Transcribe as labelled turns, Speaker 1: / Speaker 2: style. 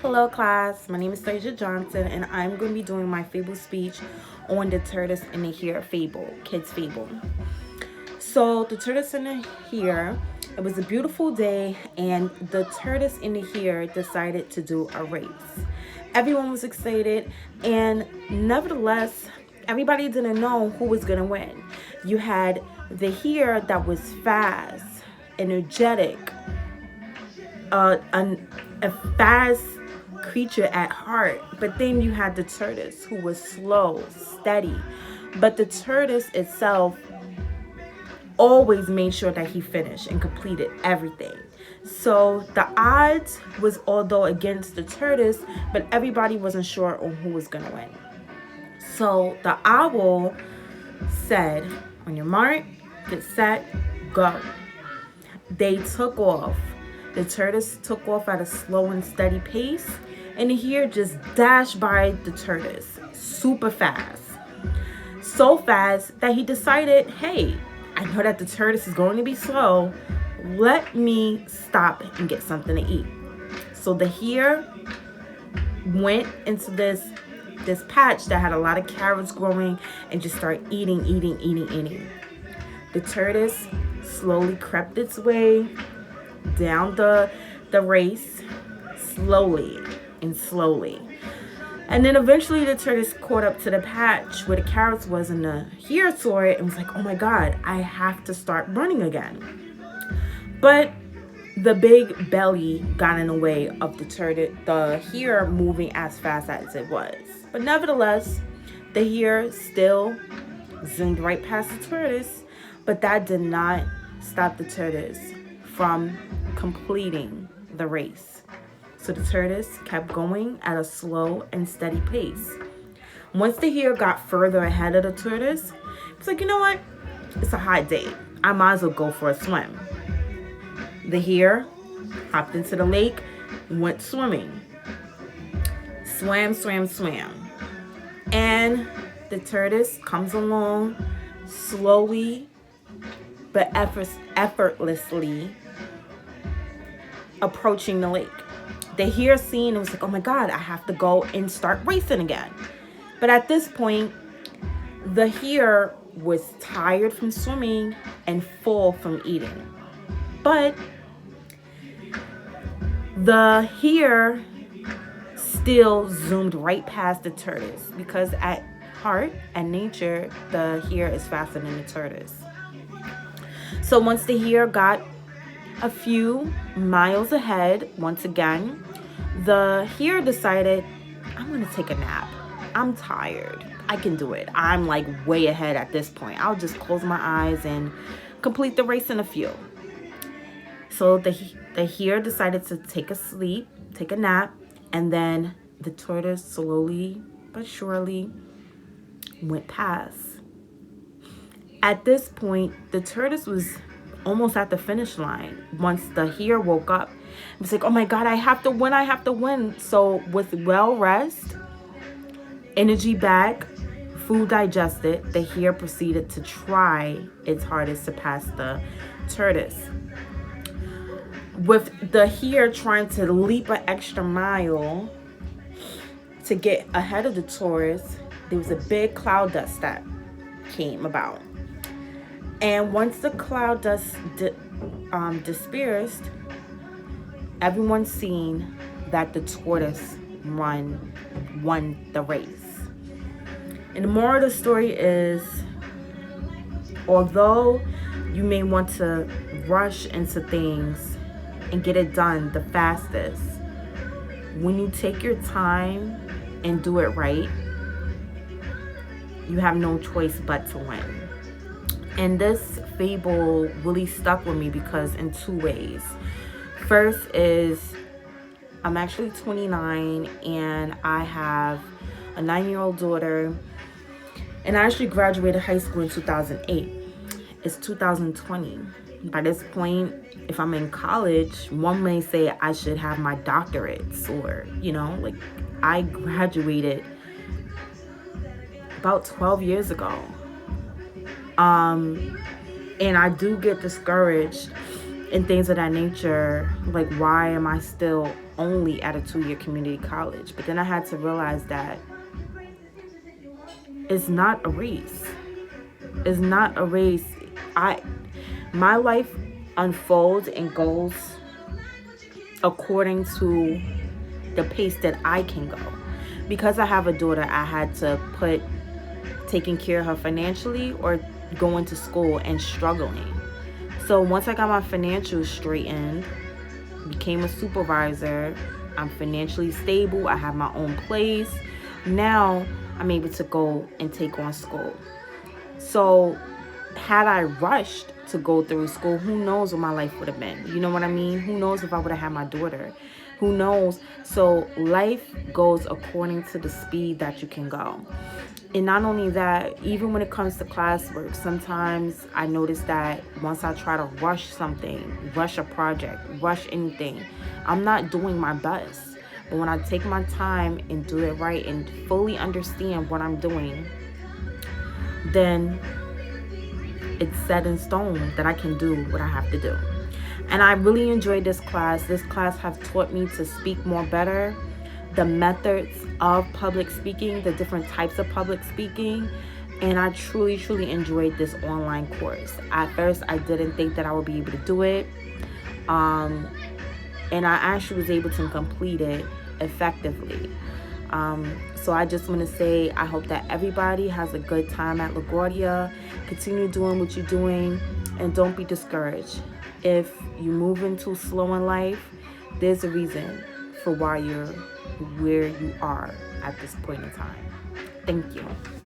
Speaker 1: Hello class, my name is Sergia Johnson and I'm going to be doing my Fable speech on the tortoise in the Here Fable, Kids Fable. So the tortoise in the Here, it was a beautiful day and the tortoise in the Here decided to do a race. Everyone was excited and nevertheless, everybody didn't know who was going to win. You had the Here that was fast, energetic, a fast creature at heart, but then you had the tortoise who was slow, steady, but the tortoise itself always made sure that he finished and completed everything. So the odds was although against the tortoise, but everybody wasn't sure on who was gonna win. So the owl said, on your mark, get set, go. They took off. The tortoise took off at a slow and steady pace, and the Here just dashed by the tortoise super fast. So fast that he decided, hey, I know that the tortoise is going to be slow. Let me stop and get something to eat. So the Here went into this patch that had a lot of carrots growing and just started eating. The tortoise slowly crept its way down the race, slowly. And then eventually the tortoise caught up to the patch where the carrots was, and the Here saw it and was like, oh my God, I have to start running again. But the big belly got in the way of the Here moving as fast as it was. But nevertheless, the Here still zoomed right past the tortoise, but that did not stop the tortoise from completing the race. So the tortoise kept going at a slow and steady pace. Once the Here got further ahead of the tortoise, it's like, you know what? It's a hot day. I might as well go for a swim. The Here hopped into the lake, went swimming. Swam. And the tortoise comes along slowly but effortlessly approaching the lake. The Here seen and was like, oh my God, I have to go and start racing again. But at this point, the Here was tired from swimming and full from eating. But the Here still zoomed right past the tortoise because at heart and nature, the Here is faster than the tortoise. So once the Here got a few miles ahead, once again, the Here decided, I'm going to take a nap. I'm tired. I can do it. I'm like way ahead at this point. I'll just close my eyes and complete the race in a few. So the Here decided to take a nap, and then the tortoise slowly but surely went past. At this point, the tortoise was almost at the finish line once the Here woke up. It was like, oh my God, I have to win. So with well rest, energy back, food digested, the Here proceeded to try its hardest to pass the tortoise. With the Here trying to leap an extra mile to get ahead of the tortoise, there was a big cloud dust that came about. And once the cloud dust dispersed, everyone seen that the tortoise won the race. And the moral of the story is, although you may want to rush into things and get it done the fastest, when you take your time and do it right, you have no choice but to win. And this fable really stuck with me because in two ways. First is, I'm actually 29 and I have a 9-year-old daughter, and I actually graduated high school in 2008. It's 2020. By this point, if I'm in college, one may say I should have my doctorates, or, like I graduated about 12 years ago. And I do get discouraged and things of that nature. Like, why am I still only at a 2-year community college. But then I had to realize that it's not a race. It's not a race. My life unfolds and goes according to the pace that I can go. Because I have a daughter, I had to put taking care of her financially or going to school and struggling. So once I got my financials straightened, became a supervisor, I'm financially stable, I have my own place. Now I'm able to go and take on school. So had I rushed to go through school, who knows what my life would have been? You know what I mean? Who knows if I would have had my daughter? Who knows? So life goes according to the speed that you can go. And not only that, even when it comes to classwork, sometimes I notice that once I try to rush something, rush a project, rush anything, I'm not doing my best. But when I take my time and do it right and fully understand what I'm doing, then it's set in stone that I can do what I have to do. And I really enjoyed this class. This class has taught me to speak more better, the methods of public speaking, the different types of public speaking. And I truly, truly enjoyed this online course. At first, I didn't think that I would be able to do it. And I actually was able to complete it effectively. So I just want to say, I hope that everybody has a good time at LaGuardia. Continue doing what you're doing and don't be discouraged. If you're moving too slow in life, there's a reason for why you're where you are at this point in time. Thank you.